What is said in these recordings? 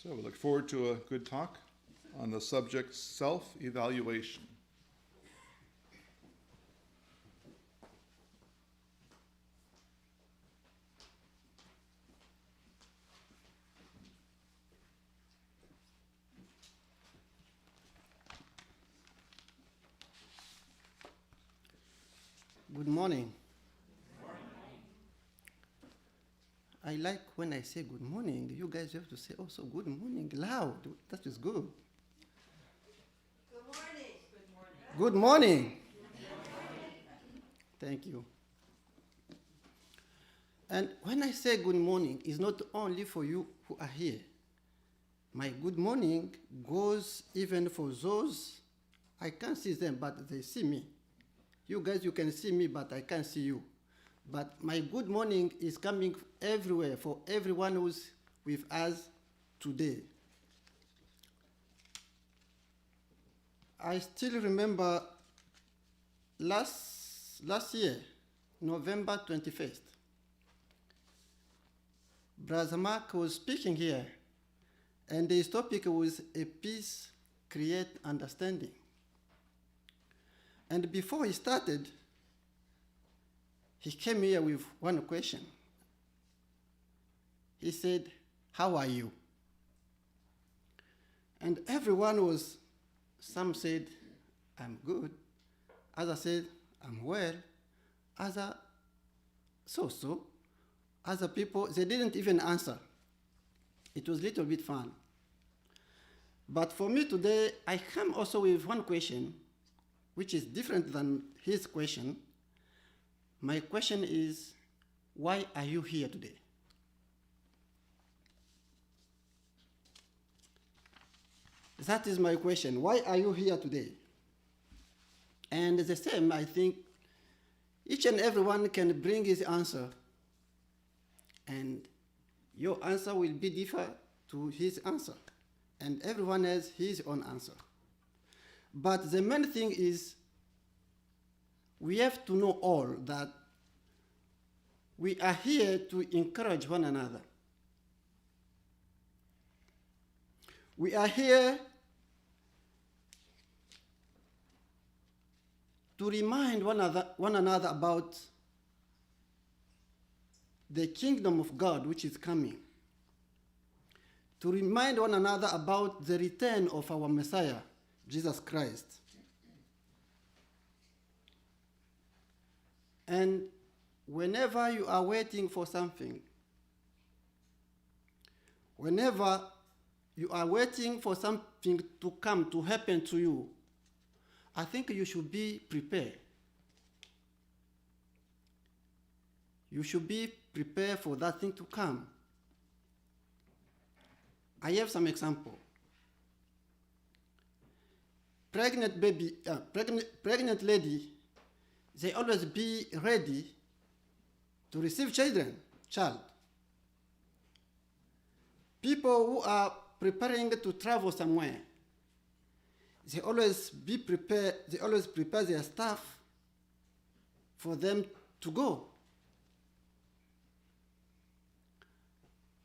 So we look forward to a good talk on the subject self-evaluation. Good morning. I like when I say good morning, you guys have to say also good morning loud. That is good. Good morning. Good morning. Thank you. And when I say good morning, it's not only for you who are here. My good morning goes even for those, I can't see them, but they see me. You guys, you can see me, but I can't see you. But my good morning is coming everywhere for everyone who's with us today. I still remember last year, November 21st, Brother Mark was speaking here, and his topic was a peace create understanding. And before he started, he came here with one question. He said, "How are you?" And everyone was, some said, "I'm good." Others said, "I'm well." Other, so. Other people, they didn't even answer. It was a little bit fun. But for me today, I come also with one question, which is different than his question. My question is, why are you here today? That is my question. Why are you here today? And the same, I think, each and everyone can bring his answer. And your answer will be different to his answer. And everyone has his own answer. But the main thing is, we have to know all that we are here to encourage one another. We are here to remind one another about the kingdom of God which is coming. To remind one another about the return of our Messiah, Jesus Christ. And whenever you are waiting for something, whenever you are waiting for something to come, to happen to you, I think you should be prepared. You should be prepared for that thing to come. I have some example. Pregnant lady, they always be ready to receive child. People who are preparing to travel somewhere, they always be prepared, they always prepare their stuff for them to go.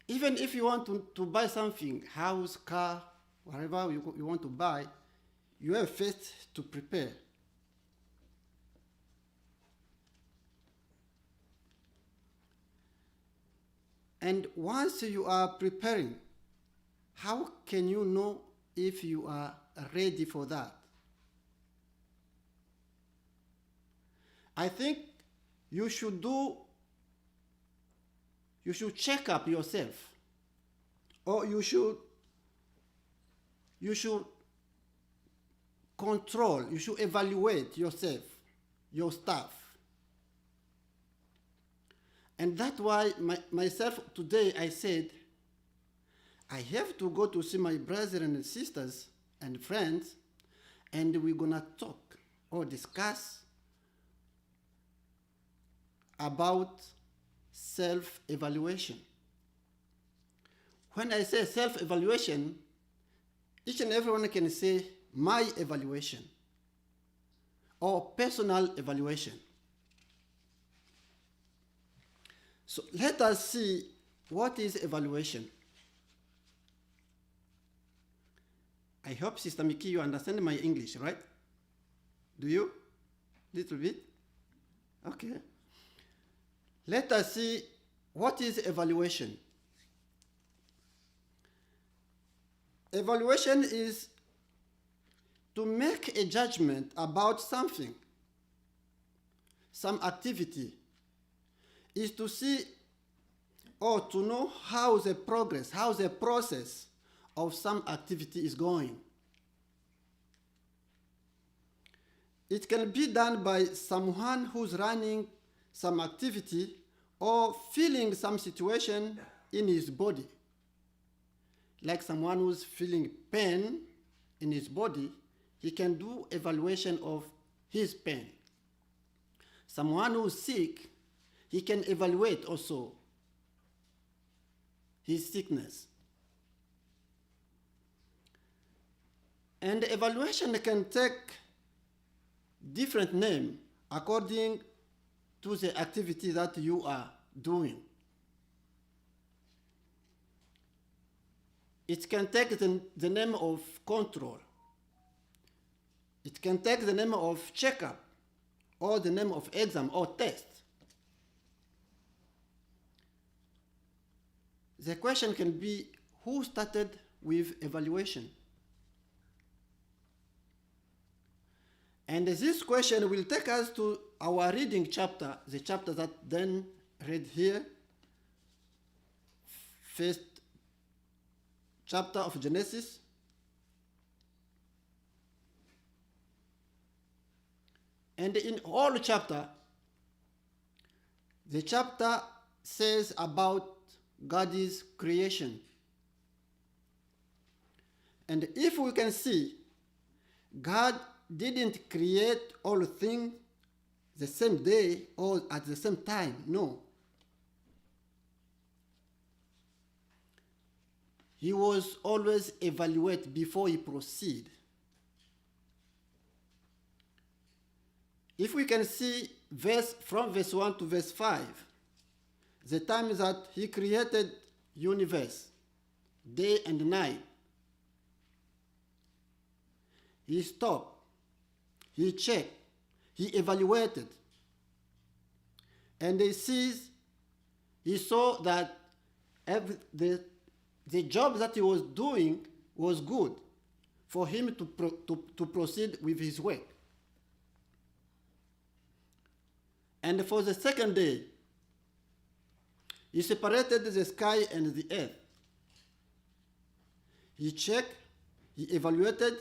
Even if you want to buy something, house, car, whatever you want to buy, you have first to prepare. And once you are preparing, how can you know if you are ready for that? I think you should check up yourself, or you should control, you should evaluate yourself, your stuff. And that's why myself today I said, I have to go to see my brothers and sisters and friends, and we're gonna talk or discuss about self-evaluation. When I say self-evaluation, each and everyone can say my evaluation or personal evaluation. So let us see what is evaluation. I hope, Sister Miki, you understand my English, right? Do you? Little bit? Okay. Let us see what is evaluation. Evaluation is to make a judgment about something, some activity, is to see or to know how the progress, how the process of some activity is going. It can be done by someone who's running some activity or feeling some situation in his body. Like someone who's feeling pain in his body, he can do evaluation of his pain. Someone who's sick, he can evaluate also his sickness. And evaluation can take different name according to the activity that you are doing. It can take the name of control. It can take the name of checkup or the name of exam or test. The question can be, who started with evaluation? And this question will take us to our reading chapter, the chapter that then read here, first chapter of Genesis. And in all chapter, the chapter says about God's creation. And if we can see, God didn't create all things the same day or at the same time, no. He was always evaluate before he proceed. If we can see from verse 1 to verse 5, the time that he created universe, day and night, he stopped, he checked, he evaluated, and he saw that the job that he was doing was good for him to proceed with his work. And for the second day, he separated the sky and the earth. He checked, he evaluated,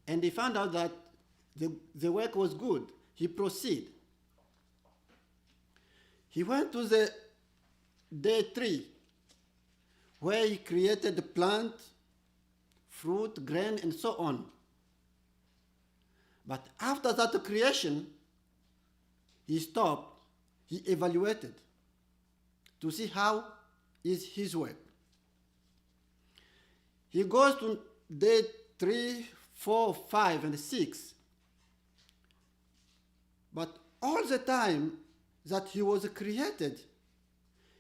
and he found out that the work was good. He proceeded. He went to the day 3, where he created the plant, fruit, grain, and so on. But after that creation, he stopped, he evaluated to see how is his work. He goes to day 3, 4, 5, and 6. But all the time that he was created,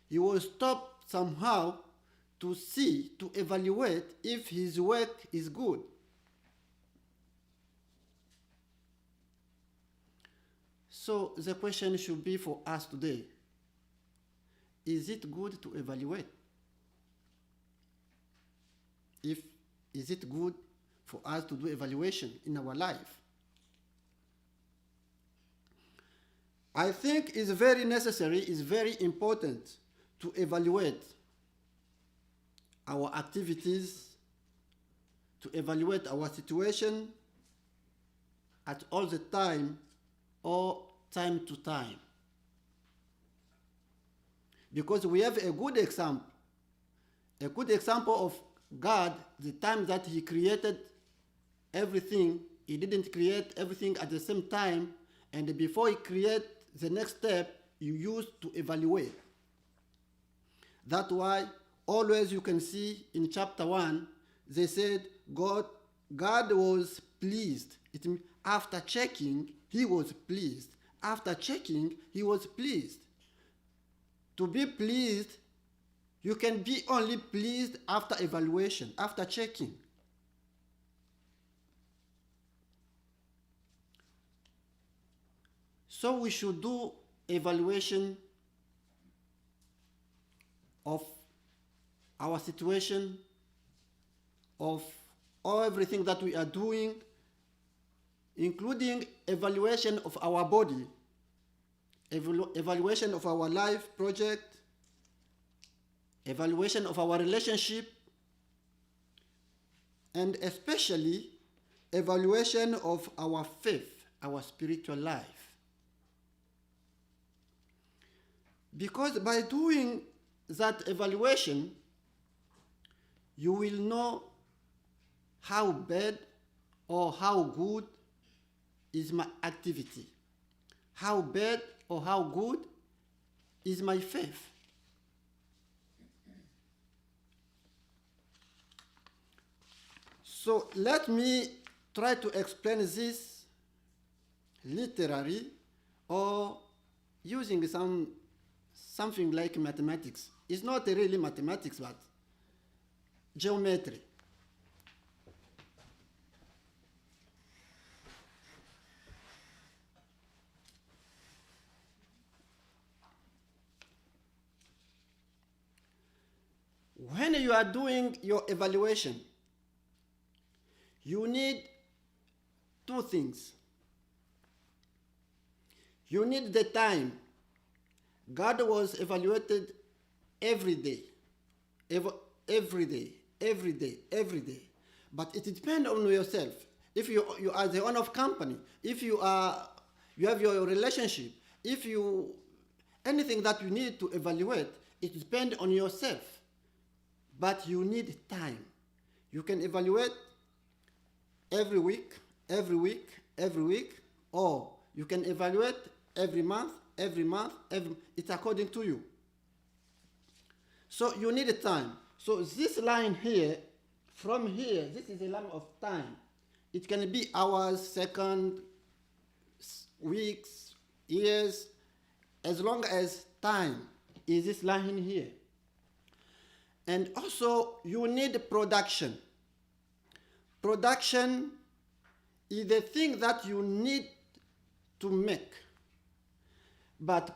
he was stopped somehow to see, to evaluate if his work is good. So the question should be for us today, is it good to evaluate? Is it good for us to do evaluation in our life? I think it's very necessary, it's very important to evaluate our activities, to evaluate our situation at all the time or time to time. Because we have a good example of God, the time that he created everything. He didn't create everything at the same time, and before he create the next step, you used to evaluate. That's why always you can see in chapter 1, they said God was pleased. It means after checking, he was pleased. After checking, he was pleased. To be pleased, you can be only pleased after evaluation, after checking. So we should do evaluation of our situation, of everything that we are doing, including evaluation of our body, evaluation of our life project, evaluation of our relationship, and especially evaluation of our faith, our spiritual life. Because by doing that evaluation, you will know how bad or how good is my activity. How bad or how good is my faith. So let me try to explain this literally or using something like mathematics. It's not really mathematics, but geometry. When you are doing your evaluation, you need two things. You need the time. God was evaluated every day. Every day. But it depends on yourself. If you are the owner of company, if you have your relationship, anything that you need to evaluate, it depends on yourself. But you need time. You can evaluate every week, or you can evaluate every month. It's according to you. So you need a time. So this line here, from here, this is a line of time. It can be hours, seconds, weeks, years, as long as time is this line here. And also you need production. Production is the thing that you need to make. But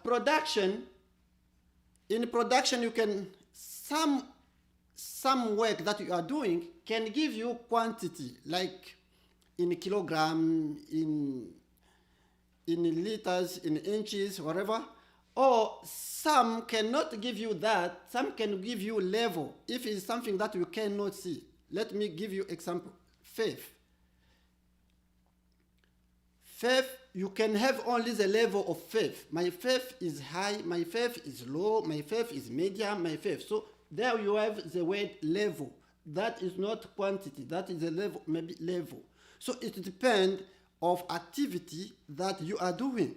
in production you can, some work that you are doing can give you quantity, like in kilogram, in liters, in inches, whatever. Or some cannot give you that, some can give you level, if it's something that you cannot see. Let me give you example. Faith. Faith, you can have only the level of faith. My faith is high, my faith is low, my faith is medium, my faith. So there you have the word level. That is not quantity, that is a level, maybe level. So it depends of activity that you are doing.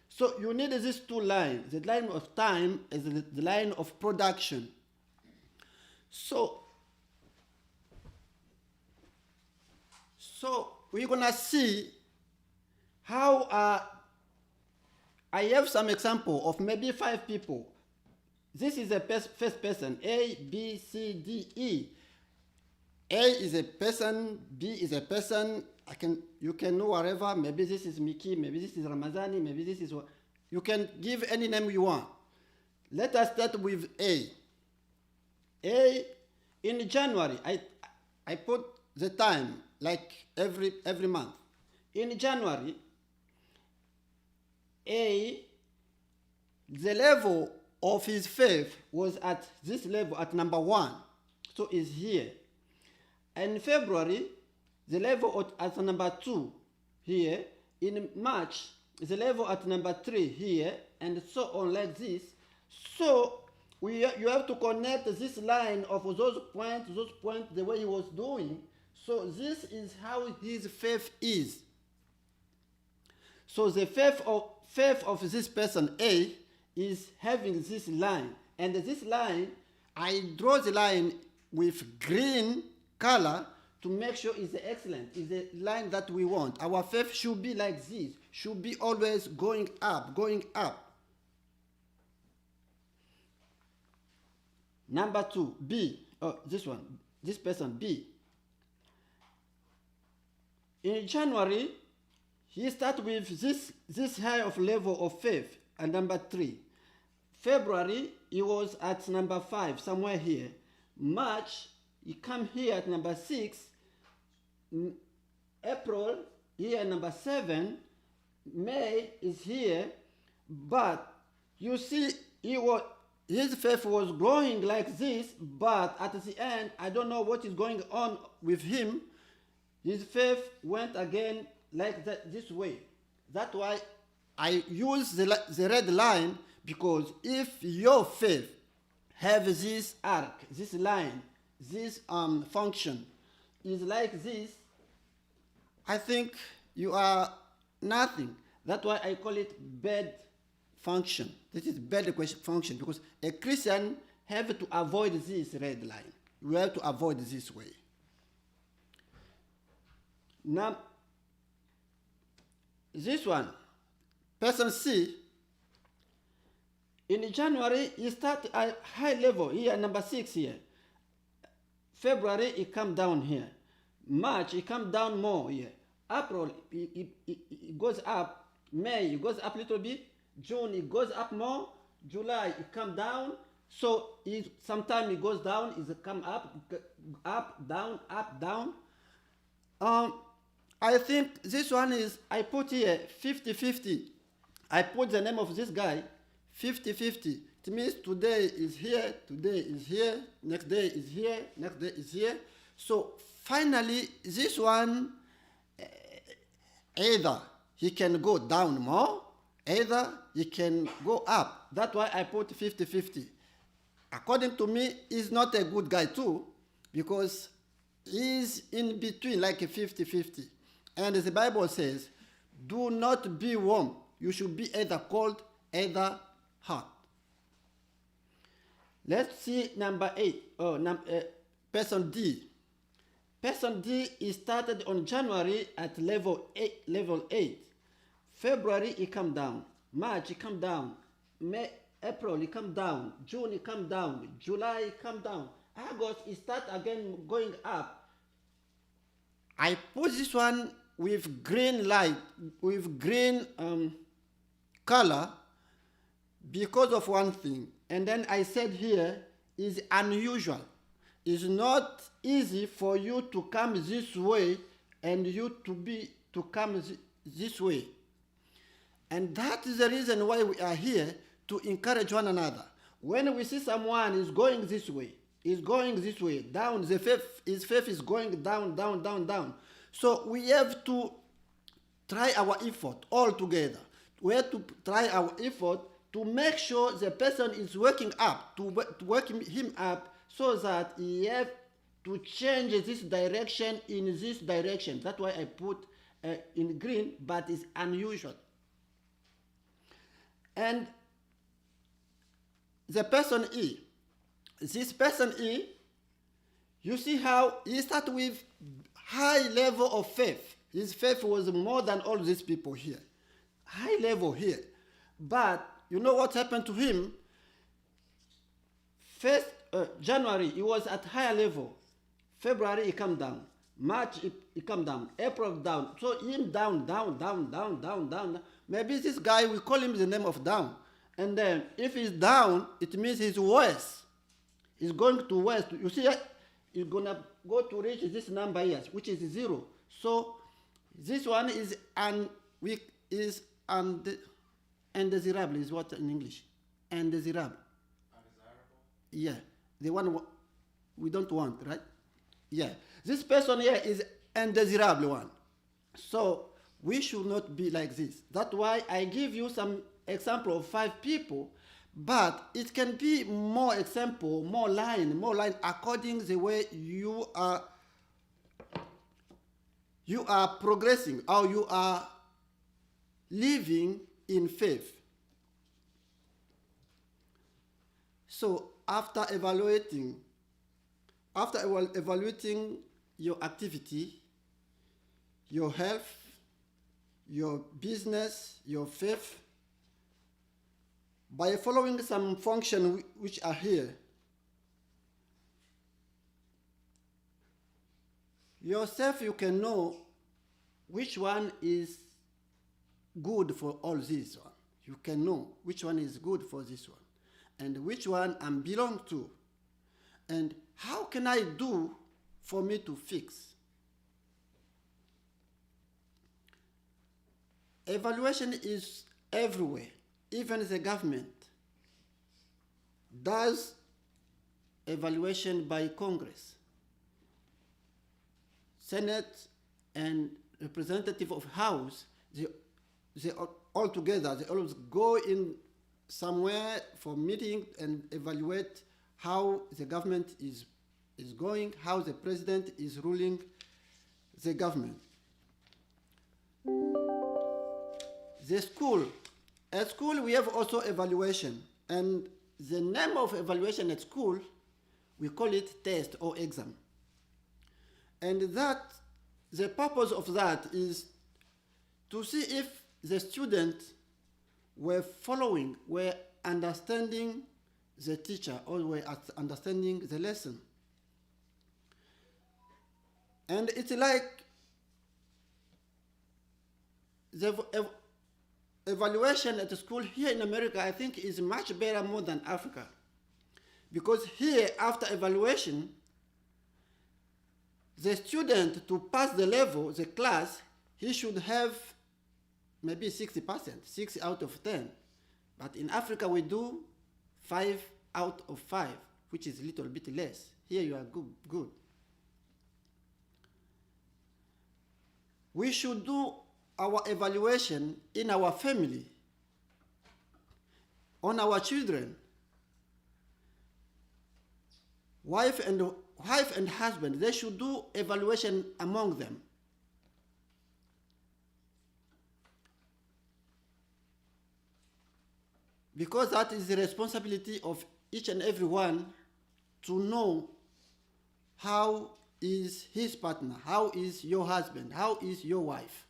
So you need these two lines, the line of time and the line of production. So we're gonna see how I have some example of maybe 5 people. This is the first person, A, B, C, D, E. A is a person, B is a person. You can know whatever. Maybe this is Mickey, maybe this is Ramazani, maybe this is what. You can give any name you want. Let us start with A. A, in January, I put the time like every month. In January, A, the level of his faith was at this level, at number 1. So is here. In February, the level at number 2 here. In March, the level at number 3 here, and so on like this. So you have to connect this line of those points, the way he was doing. So this is how his faith is. So the faith of this person A is having this line. And this line, I draw the line with green color to make sure it's excellent, it's the line that we want. Our faith should be like this, should be always going up. Number 2, B, this person, B. In January, he starts with this high of level of faith at number 3. February, he was at number 5, somewhere here. March, he come here at number 6. April, here at number 7. May is here. But you see, his faith was growing like this, but at the end, I don't know what is going on with him. His faith went again like that, this way. That's why I use the red line, because if your faith have this arc, this line, this function is like this, I think you are nothing. That's why I call it bad function. This is bad function, because a Christian have to avoid this red line. You have to avoid this way. Now, this one, person C, in January, he start at high level here, number 6 here. February, he come down here. March, he come down more here. April, he goes up. May, he goes up a little bit. June, he goes up more. July, he come down. So sometimes he goes down, he come up, down. I think this one is, I put here 50-50. I put the name of this guy, 50-50. It means today is here, next day is here, next day is here. So finally, this one, either he can go down more, either he can go up. That's why I put 50-50. According to me, he's not a good guy too, because he's in between, like a 50-50. And the Bible says, do not be warm. You should be either cold, either hot. Let's see number 8, person D. Person D is started on January at level 8. February, he come down. March, he come down. April, he come down. June, he come down. July, he come down. August, he start again going up. I put this one with green light, with green color, because of one thing. And then I said here is unusual. It's not easy for you to come this way and you to come this way. And that is the reason why we are here, to encourage one another. When we see someone is going this way, down, his faith is going down. So we have to try our effort all together. We have to try our effort to make sure the person is working up, to work him up, so that he have to change this direction in this direction. That's why I put in green, but it's unusual. And the person E, this person E, you see how he started with high level of faith. His faith was more than all these people here. High level here. But you know what happened to him? First, January, he was at higher level. February, he come down. March, he come down. April, down. So him down. Maybe this guy, we call him the name of down. And then if he's down, it means he's worse. He's going to worse. You see, he's going to go to reach this number here, which is 0. So this one is undesirable, is what in English? Undesirable. Undesirable? Yeah. The one we don't want, right? Yeah. This person here is undesirable one. So we should not be like this. That's why I give you some example of 5 people, but it can be more example, more line according the way you are progressing, or you are living in faith. So after evaluating your activity, your health, your business, your faith, by following some functions which are here, yourself you can know which one is good for all this one. You can know which one is good for this one and which one I belong to. And how can I do for me to fix? Evaluation is everywhere. Even the government does evaluation by Congress, Senate, and representative of House. They all together. They always go in somewhere for meeting and evaluate how the government is going, how the president is ruling the government. The school. At school, we have also evaluation. And the name of evaluation at school, we call it test or exam. And that, the purpose of that is to see if the students were following, were understanding the teacher, or were understanding the lesson. And it's like the evaluation at the school here in America, I think, is much better more than Africa. Because here, after evaluation, the student, to pass the level, the class, he should have maybe 60%, 6 out of 10. But in Africa, we do 5 out of 5, which is a little bit less. Here you are good. We should do our evaluation in our family, on our children, wife and husband. They should do evaluation among them. Because that is the responsibility of each and every one to know how is his partner, how is your husband, how is your wife,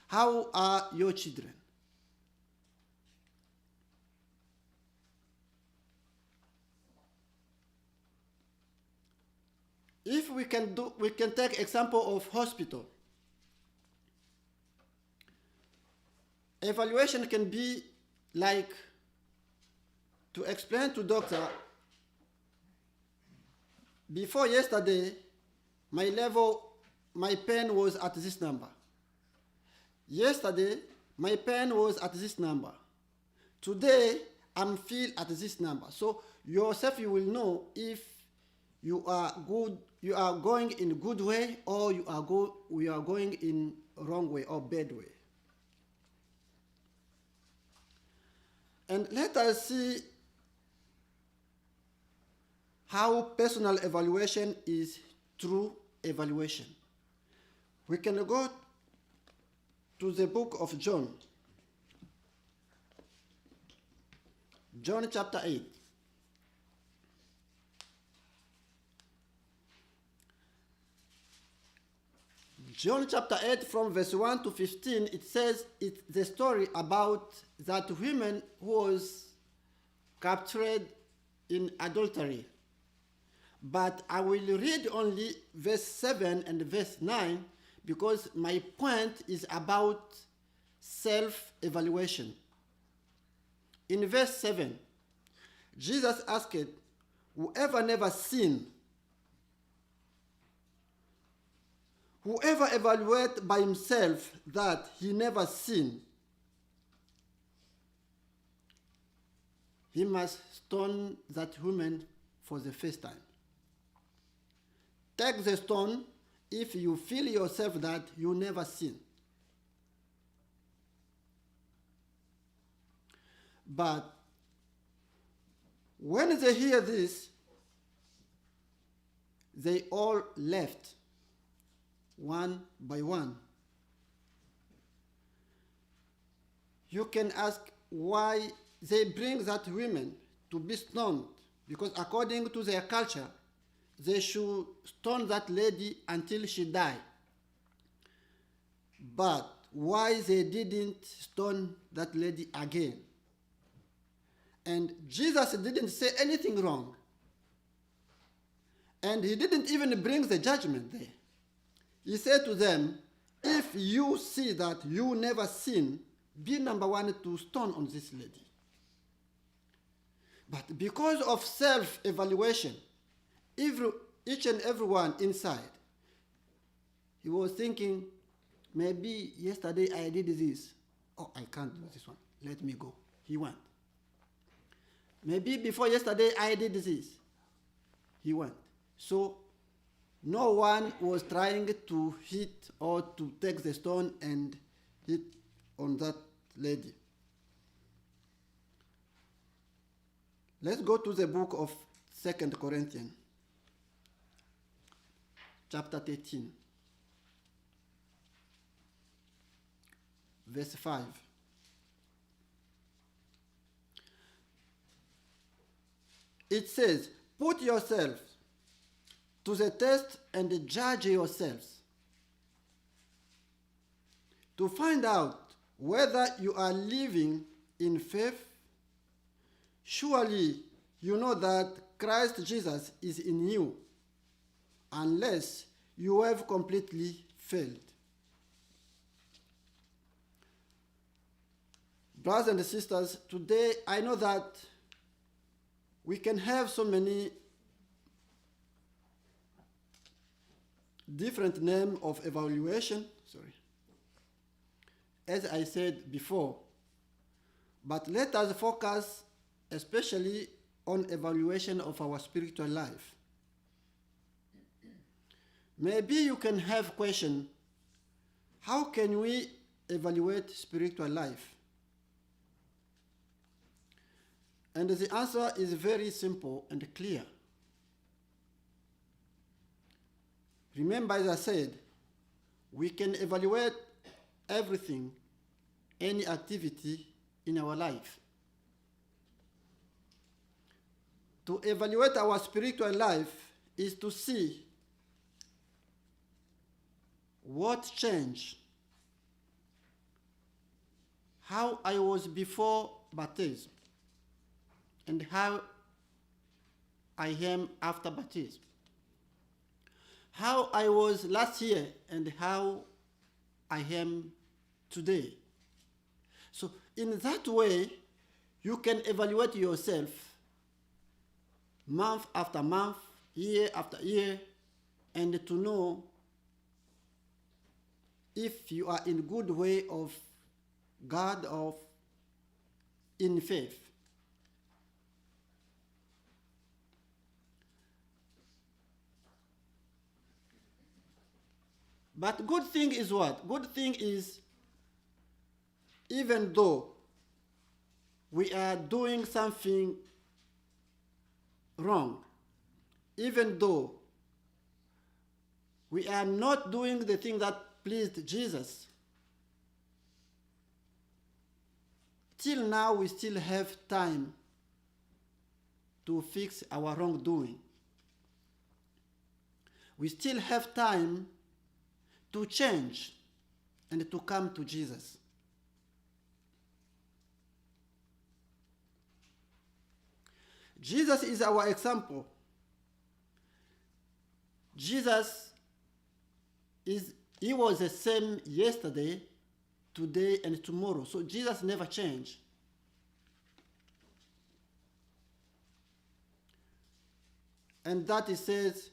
how are your children. If we can take example of hospital. Evaluation can be like to explain to doctor, before yesterday, my pain was at this number. Yesterday, my pain was at this number. Today, I'm feel at this number. So yourself, you will know if you are going in a good way, or you are going in wrong way or bad way. And let us see how personal evaluation is true evaluation. We can go to the book of John. John chapter 8. John chapter 8 from verse 1 to 15, it says it's the story about that woman who was captured in adultery. But I will read only verse 7 and verse 9 because my point is about self-evaluation. In verse 7, Jesus asked, whoever never sinned, whoever evaluates by himself that he never sinned, he must stone that woman for the first time. Take the stone if you feel yourself that you never sin. But when they hear this, they all left, one by one. You can ask why they bring that woman to be stoned, because according to their culture, they should stone that lady until she died. But why they didn't stone that lady again? And Jesus didn't say anything wrong. And he didn't even bring the judgment there. He said to them, if you see that you never sin, be number one to stone on this lady. But because of self-evaluation, each and everyone inside, he was thinking, maybe yesterday I did this. Oh, I can't do this one. Let me go. He went. Maybe before yesterday I did this. He went. So no one was trying to hit or to take the stone and hit on that lady. Let's go to the book of 2 Corinthians, chapter 13, verse 5. It says, put yourselves to the test and judge yourselves to find out whether you are living in faith. Surely you know that Christ Jesus is in you, unless you have completely failed. Brothers and sisters, today I know that we can have so many different names of evaluation, as I said before, but let us focus especially on evaluation of our spiritual life. Maybe you can have question, how can we evaluate spiritual life? And the answer is very simple and clear. Remember, as I said, we can evaluate everything, any activity in our life. To evaluate our spiritual life is to see what changed, how I was before baptism, and how I am after baptism. How I was last year and how I am today. So in that way, you can evaluate yourself month after month, year after year, and to know if you are in good way of God or in faith. But good thing is what? Good thing is, even though we are doing something wrong, even though we are not doing the thing that pleased Jesus, till now we still have time to fix our wrongdoing. We still have time to change and to come to Jesus. Jesus is our example. Jesus he was the same yesterday, today, and tomorrow. So Jesus never changed. And that it says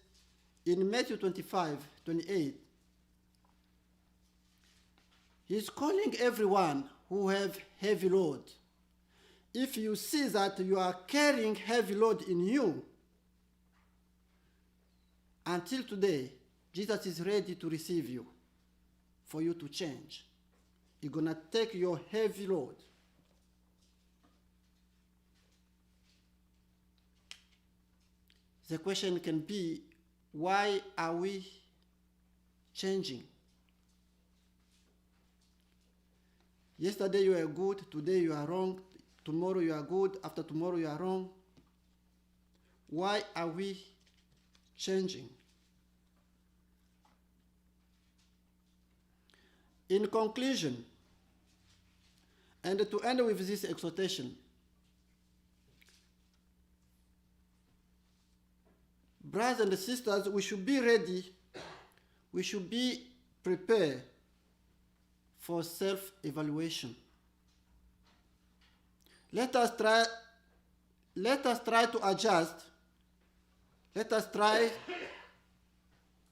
in Matthew 25:28. He's calling everyone who have heavy load. If you see that you are carrying heavy load in you, until today, Jesus is ready to receive you, for you to change. He's going to take your heavy load. The question can be, why are we changing? Yesterday you are good, today you are wrong, tomorrow you are good, after tomorrow you are wrong. Why are we changing? In conclusion, and to end with this exhortation, brothers and sisters, we should be ready, we should be prepared for self-evaluation. Let us try to adjust. Let us try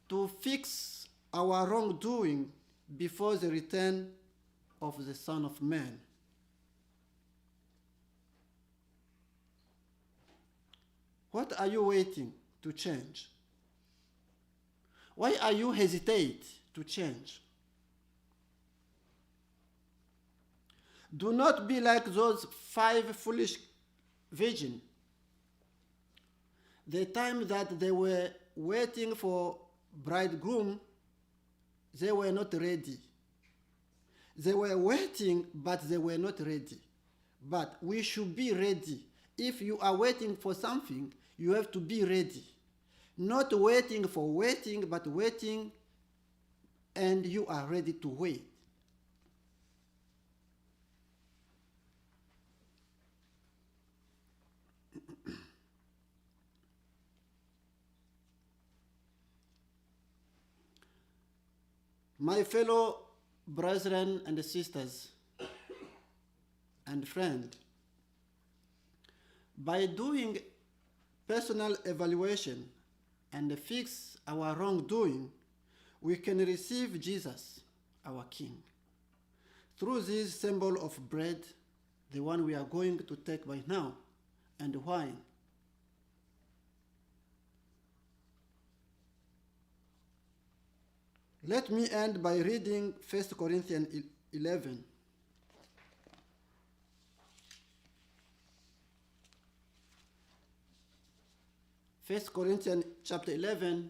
to fix our wrongdoing before the return of the Son of Man. What are you waiting to change? Why are you hesitate to change? Do not be like those 5 foolish virgins. The time that they were waiting for bridegroom, they were not ready. They were waiting, but they were not ready. But we should be ready. If you are waiting for something, you have to be ready. Not waiting for waiting, but waiting and you are ready to wait. My fellow brethren and sisters and friends, by doing personal evaluation and fix our wrongdoing, we can receive Jesus, our King. Through this symbol of bread, the one we are going to take by now, and wine. Let me end by reading 1 Corinthians 11. First Corinthians chapter 11,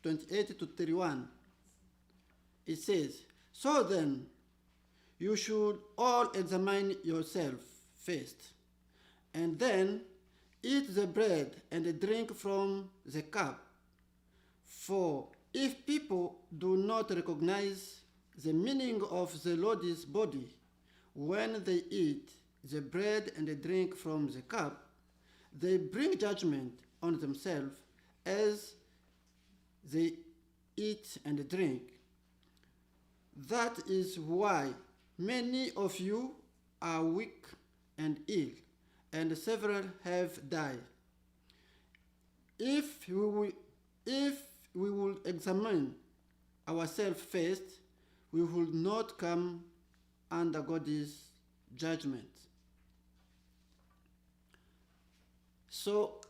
28 to 31. It says, "So then, you should all examine yourself first, and then eat the bread and drink from the cup. For if people do not recognize the meaning of the Lord's body when they eat the bread and drink from the cup, they bring judgment on themselves as they eat and drink. That is why many of you are weak and ill, and several have died. If we will examine ourselves first, we will not come under God's judgment." So,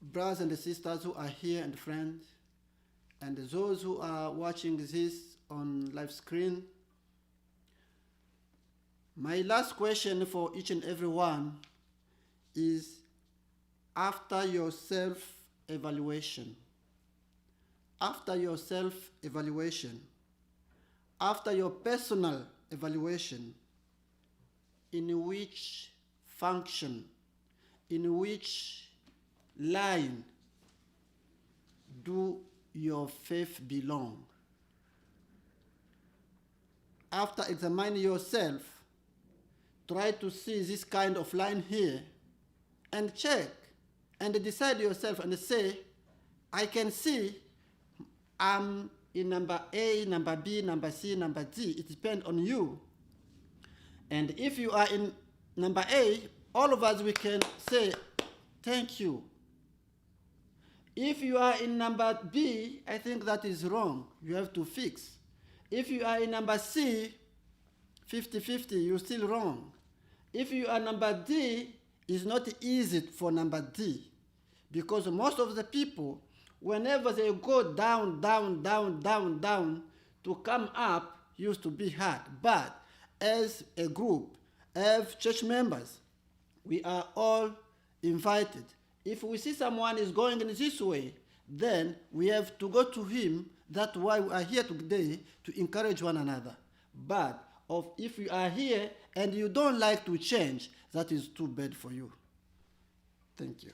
brothers and sisters who are here and friends, and those who are watching this on live screen, my last question for each and every one is, after your self-evaluation, after your personal evaluation, in which function, in which line do your faith belong? After examining yourself, try to see this kind of line here and check and decide yourself and say, I can see I'm in number A, number B, number C, number D. It depends on you. And if you are in number A, all of us, we can say, thank you. If you are in number B, I think that is wrong. You have to fix. If you are in number C, 50-50, you're still wrong. If you are number D, it's not easy for number D. Because most of the people, whenever they go down, to come up used to be hard. But as a group, as church members, we are all invited. If we see someone is going in this way, then we have to go to him. That's why we are here today, to encourage one another. But if you are here and you don't like to change, that is too bad for you. Thank you.